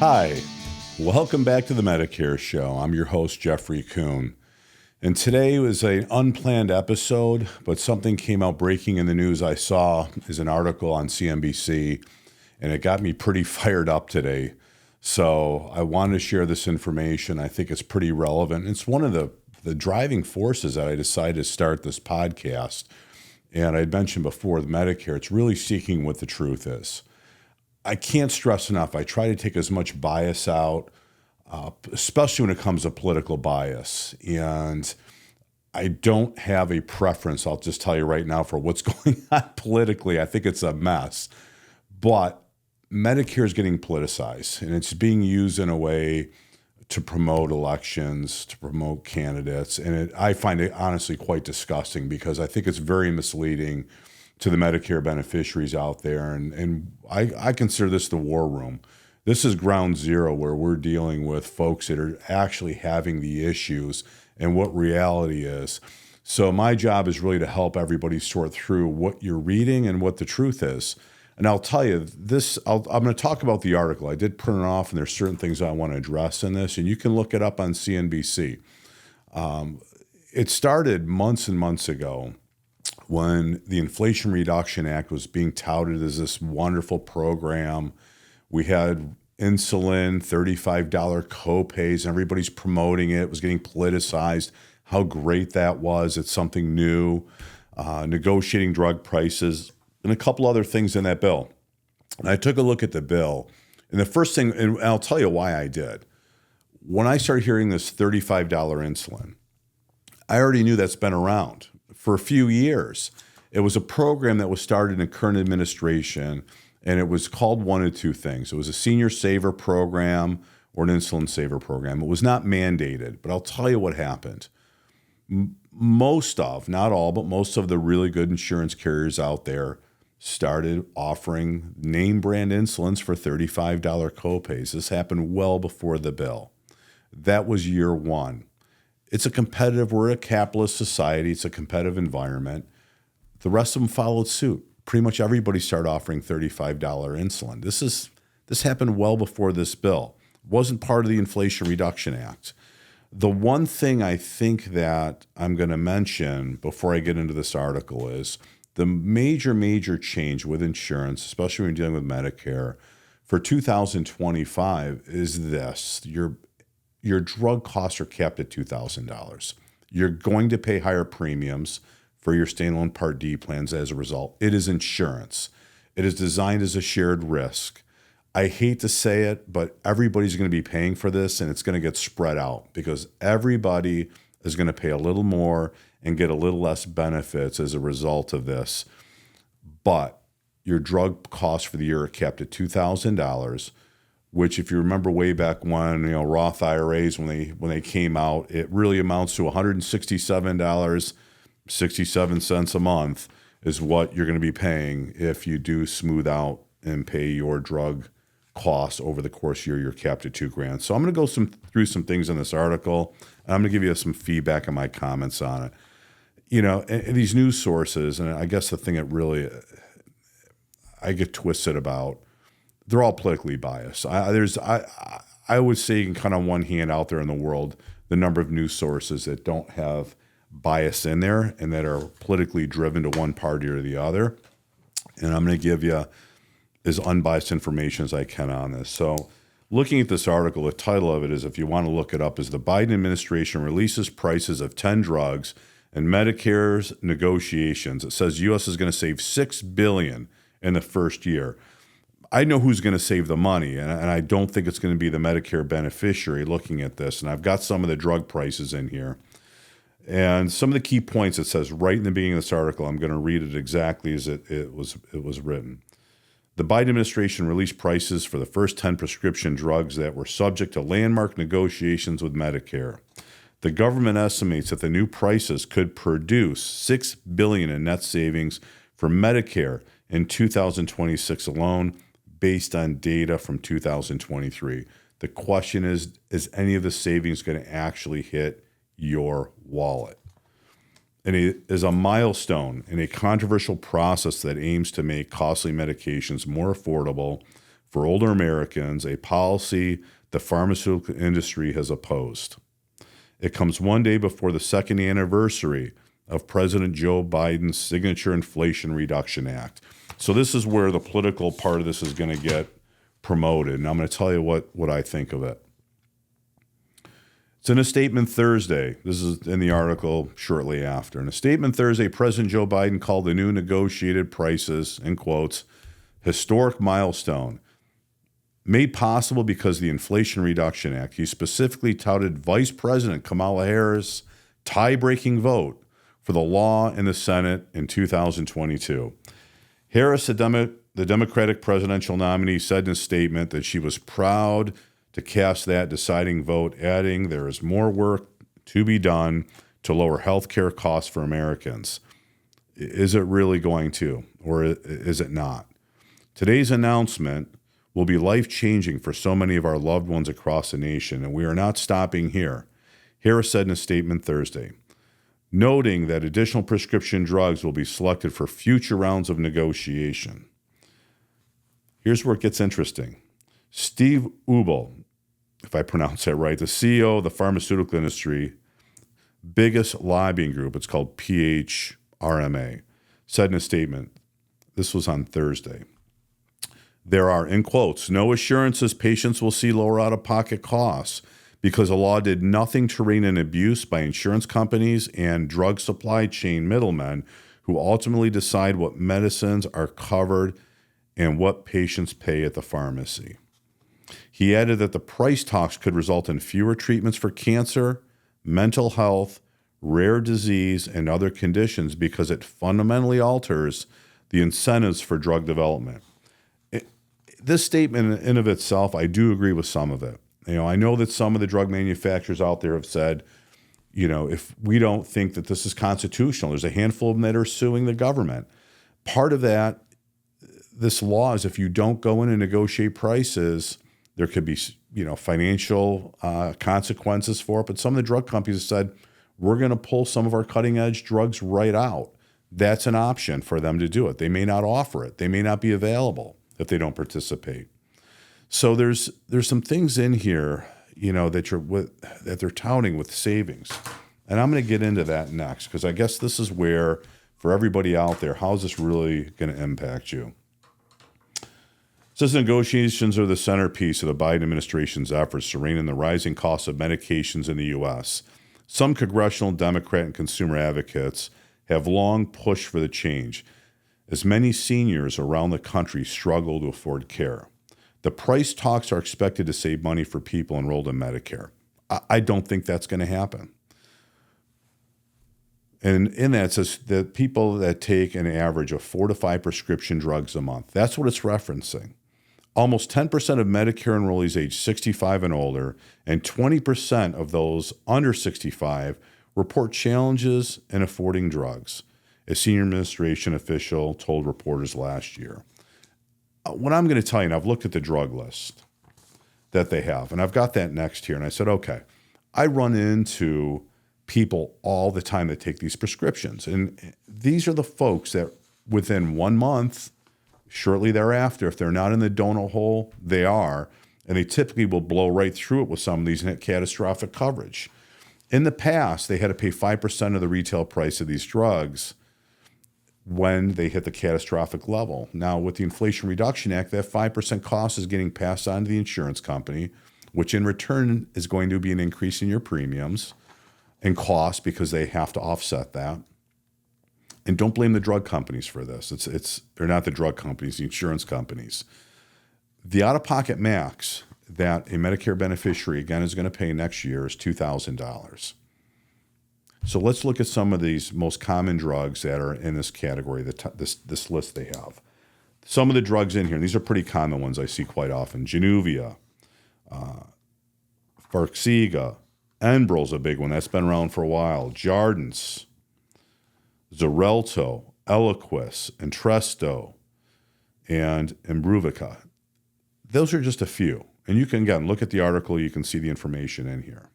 Hi, welcome back to the Medicare Show. I'm your host, Jeffrey Kuhn. And today was an unplanned episode, but something came out breaking in the news I saw is an article on CNBC, and it got me pretty fired up today. So I wanted to share this information. I think it's pretty relevant. It's one of the driving forces that I decided to start this podcast. And I mentioned before, the Medicare, it's really seeking what the truth is. I can't stress enough, I try to take as much bias out, especially when it comes to political bias. And I don't have a preference, I'll just tell you right now, for what's going on politically. I think it's a mess. But Medicare is getting politicized, and it's being used in a way to promote elections, to promote candidates. And I find it honestly quite disgusting because I think it's very misleading to the Medicare beneficiaries out there. And I consider this the war room. This is ground zero where we're dealing with folks that are actually having the issues and what reality is. So my job is really to help everybody sort through what you're reading and what the truth is. And I'll tell you this, I'm going to talk about the article. I did print it off, and there's certain things I want to address in this, and you can look it up on CNBC. It started months and months ago when the Inflation Reduction Act was being touted as this wonderful program. We had insulin, $35 copays, and everybody's promoting it. It was getting politicized, how great that was. It's something new, negotiating drug prices, and a couple other things in that bill. And I took a look at the bill, and the first thing, and I'll tell you why I did. When I started hearing this $35 insulin, I already knew that's been around for a few years. It was a program that was started in the current administration, and it was called one of two things. It was a senior saver program or an insulin saver program. It was not mandated, but I'll tell you what happened. Most of, not all, but most of the really good insurance carriers out there started offering name brand insulins for $35 copays. This happened well before the bill. That was year one. We're a capitalist society. It's a competitive environment. The rest of them followed suit. Pretty much everybody started offering $35 insulin. This happened well before this bill. It wasn't part of the Inflation Reduction Act. The one thing I think that I'm going to mention before I get into this article is the major change with insurance, especially when you're dealing with Medicare, for 2025 is this. Your drug costs are capped at $2,000. You're going to pay higher premiums for your standalone Part D plans as a result. It is insurance. It is designed as a shared risk. I hate to say it, but everybody's going to be paying for this, and it's going to get spread out because everybody is going to pay a little more and get a little less benefits as a result of this. But your drug costs for the year are capped at $2,000. Which, if you remember way back when, Roth IRAs, when they came out, it really amounts to $167.67 a month is what you're going to be paying if you do smooth out and pay your drug costs over the course of the year. You're capped at $2,000. So I'm going to go through some things in this article, and I'm going to give you some feedback and my comments on it. And these news sources, and I guess the thing that really I get twisted about, they're all politically biased. I would say you can count on one hand out there in the world the number of news sources that don't have bias in there and that are politically driven to one party or the other. And I'm going to give you as unbiased information as I can on this. So looking at this article, the title of it is, if you want to look it up, is The Biden Administration Releases Prices of 10 Drugs and Medicare's Negotiations. It says U.S. is going to save $6 billion in the first year. I know who's going to save the money, and I don't think it's going to be the Medicare beneficiary looking at this. And I've got some of the drug prices in here. And some of the key points it says right in the beginning of this article, I'm going to read it exactly as it was written. The Biden administration released prices for the first 10 prescription drugs that were subject to landmark negotiations with Medicare. The government estimates that the new prices could produce $6 billion in net savings for Medicare in 2026 alone, based on data from 2023. The question is any of the savings going to actually hit your wallet? And it is a milestone in a controversial process that aims to make costly medications more affordable for older Americans, a policy the pharmaceutical industry has opposed. It comes one day before the second anniversary of President Joe Biden's signature Inflation Reduction Act. So this is where the political part of this is going to get promoted, and I'm going to tell you what I think of it. It's in a statement Thursday. This is in the article shortly after. In a statement Thursday, President Joe Biden called the new negotiated prices, in quotes, historic milestone, made possible because of the Inflation Reduction Act. He specifically touted Vice President Kamala Harris' tie-breaking vote for the law in the Senate in 2022. Harris, the Democratic presidential nominee, said in a statement that she was proud to cast that deciding vote, adding there is more work to be done to lower health care costs for Americans. Is it really going to, or is it not? Today's announcement will be life-changing for so many of our loved ones across the nation, and we are not stopping here, Harris said in a statement Thursday, noting that additional prescription drugs will be selected for future rounds of negotiation. Here's where it gets interesting. Steve Ubel, if I pronounce that right, the CEO of the pharmaceutical industry, biggest lobbying group, it's called PHRMA, said in a statement, this was on Thursday, there are, in quotes, no assurances patients will see lower out-of-pocket costs because the law did nothing to rein in abuse by insurance companies and drug supply chain middlemen who ultimately decide what medicines are covered and what patients pay at the pharmacy. He added that the price talks could result in fewer treatments for cancer, mental health, rare disease, and other conditions because it fundamentally alters the incentives for drug development. This statement in of itself, I do agree with some of it. I know that some of the drug manufacturers out there have said, if we don't think that this is constitutional, there's a handful of them that are suing the government. Part of that, this law is if you don't go in and negotiate prices, there could be, financial consequences for it. But some of the drug companies have said, we're going to pull some of our cutting edge drugs right out. That's an option for them to do it. They may not offer it. They may not be available if they don't participate. So there's some things in here, that they're touting with savings. And I'm going to get into that next because I guess this is where, for everybody out there, how is this really going to impact you? It says negotiations are the centerpiece of the Biden administration's efforts to rein in the rising costs of medications in the U.S. Some congressional Democrat and consumer advocates have long pushed for the change, as many seniors around the country struggle to afford care. The price talks are expected to save money for people enrolled in Medicare. I don't think that's going to happen. And in that, it says that people that take an average of 4 to 5 prescription drugs a month, that's what it's referencing. Almost 10% of Medicare enrollees age 65 and older, and 20% of those under 65 report challenges in affording drugs, a senior administration official told reporters last year. What I'm going to tell you, and I've looked at the drug list that they have, and I've got that next here, and I said, okay, I run into people all the time that take these prescriptions, and these are the folks that within 1 month, shortly thereafter, if they're not in the donut hole, they are, and they typically will blow right through it with some of these and hit catastrophic coverage. In the past, they had to pay 5% of the retail price of these drugs when they hit the catastrophic level. Now, with the Inflation Reduction Act, that 5% cost is getting passed on to the insurance company, which in return is going to be an increase in your premiums and costs because they have to offset that. And don't blame the drug companies for this. They're not the drug companies, the insurance companies. The out-of-pocket max that a Medicare beneficiary, again, is going to pay next year is $2,000. So let's look at some of these most common drugs that are in this category, this list they have. Some of the drugs in here, and these are pretty common ones I see quite often. Januvia, Farxiga, Enbrel's a big one. That's been around for a while. Jardiance, Xarelto, Eliquis, Entresto, and Imbruvica. Those are just a few. And you can, again, look at the article. You can see the information in here.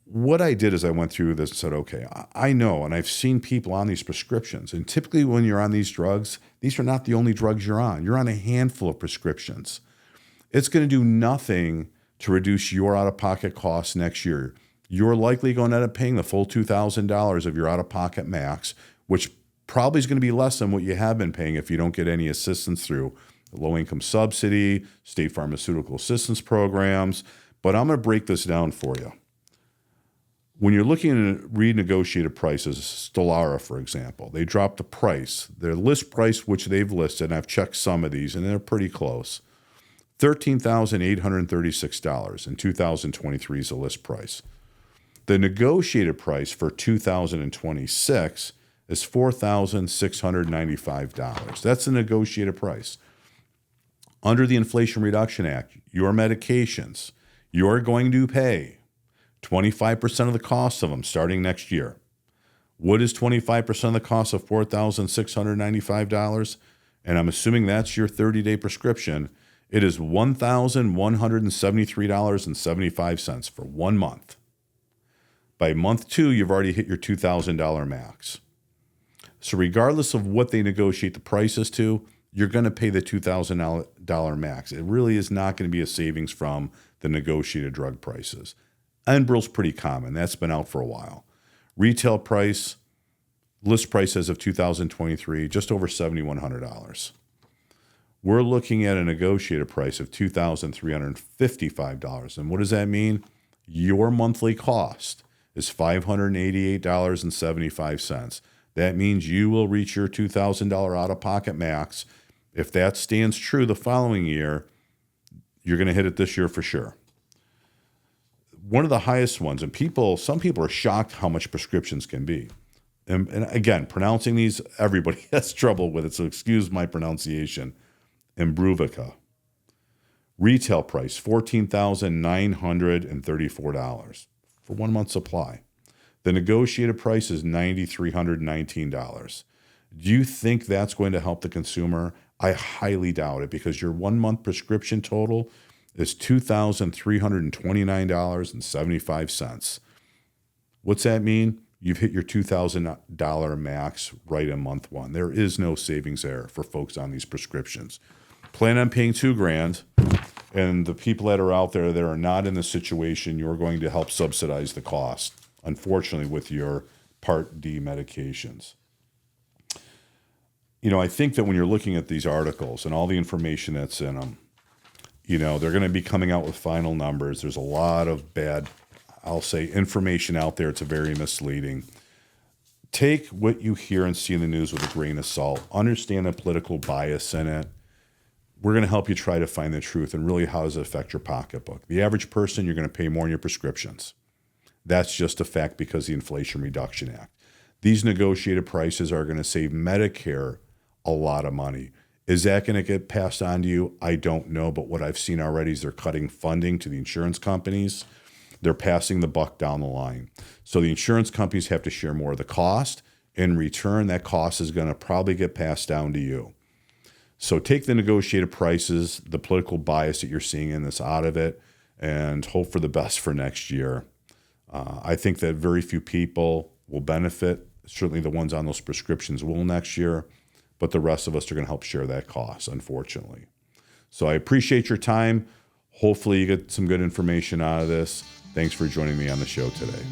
what I did is I went through this and said, okay, I know, and I've seen people on these prescriptions. And typically when you're on these drugs, these are not the only drugs you're on. You're on a handful of prescriptions. It's going to do nothing to reduce your out-of-pocket costs next year. You're likely going to end up paying the full $2,000 of your out-of-pocket max, which probably is going to be less than what you have been paying if you don't get any assistance through low-income subsidy, state pharmaceutical assistance programs. But I'm going to break this down for you. When you're looking at renegotiated prices, Stelara, for example, they dropped the price, their list price, which they've listed, and I've checked some of these, and they're pretty close. $13,836 in 2023 is the list price. The negotiated price for 2026 is $4,695. That's the negotiated price. Under the Inflation Reduction Act, your medications, you're going to pay 25% of the cost of them starting next year. What is 25% of the cost of $4,695? And I'm assuming that's your 30-day prescription. It is $1,173.75 for 1 month. By month 2, you've already hit your $2,000 max. So regardless of what they negotiate the prices to, you're going to pay the $2,000 max. It really is not going to be a savings from the negotiated drug prices. Enbrel's pretty common. That's been out for a while. Retail price, list price as of 2023, just over $7,100. We're looking at a negotiated price of $2,355. And what does that mean? Your monthly cost is $588.75. That means you will reach your $2,000 out-of-pocket max. If that stands true the following year, you're going to hit it this year for sure. One of the highest ones, and some people are shocked how much prescriptions can be. And again, pronouncing these, everybody has trouble with it, so excuse my pronunciation. Imbruvica. Retail price, $14,934 for 1 month supply. The negotiated price is $9,319. Do you think that's going to help the consumer? I highly doubt it, because your 1 month prescription total is $2,329.75. What's that mean? You've hit your $2,000 max right in month 1. There is no savings there for folks on these prescriptions. Plan on paying $2,000, and the people that are out there that are not in the situation, you're going to help subsidize the cost, unfortunately, with your Part D medications. You know, I think that when you're looking at these articles and all the information that's in them, you know, they're going to be coming out with final numbers. There's a lot of bad, I'll say, information out there. It's very misleading. Take what you hear and see in the news with a grain of salt. Understand the political bias in it. We're going to help you try to find the truth and really how does it affect your pocketbook. The average person, you're going to pay more on your prescriptions. That's just a fact because of the Inflation Reduction Act. These negotiated prices are going to save Medicare a lot of money. Is that going to get passed on to you? I don't know, but what I've seen already is they're cutting funding to the insurance companies. They're passing the buck down the line. So the insurance companies have to share more of the cost. In return, that cost is going to probably get passed down to you. So take the negotiated prices, the political bias that you're seeing in this out of it, and hope for the best for next year. I think that very few people will benefit. Certainly the ones on those prescriptions will next year, but the rest of us are going to help share that cost, unfortunately. So I appreciate your time. Hopefully you get some good information out of this. Thanks for joining me on the show today.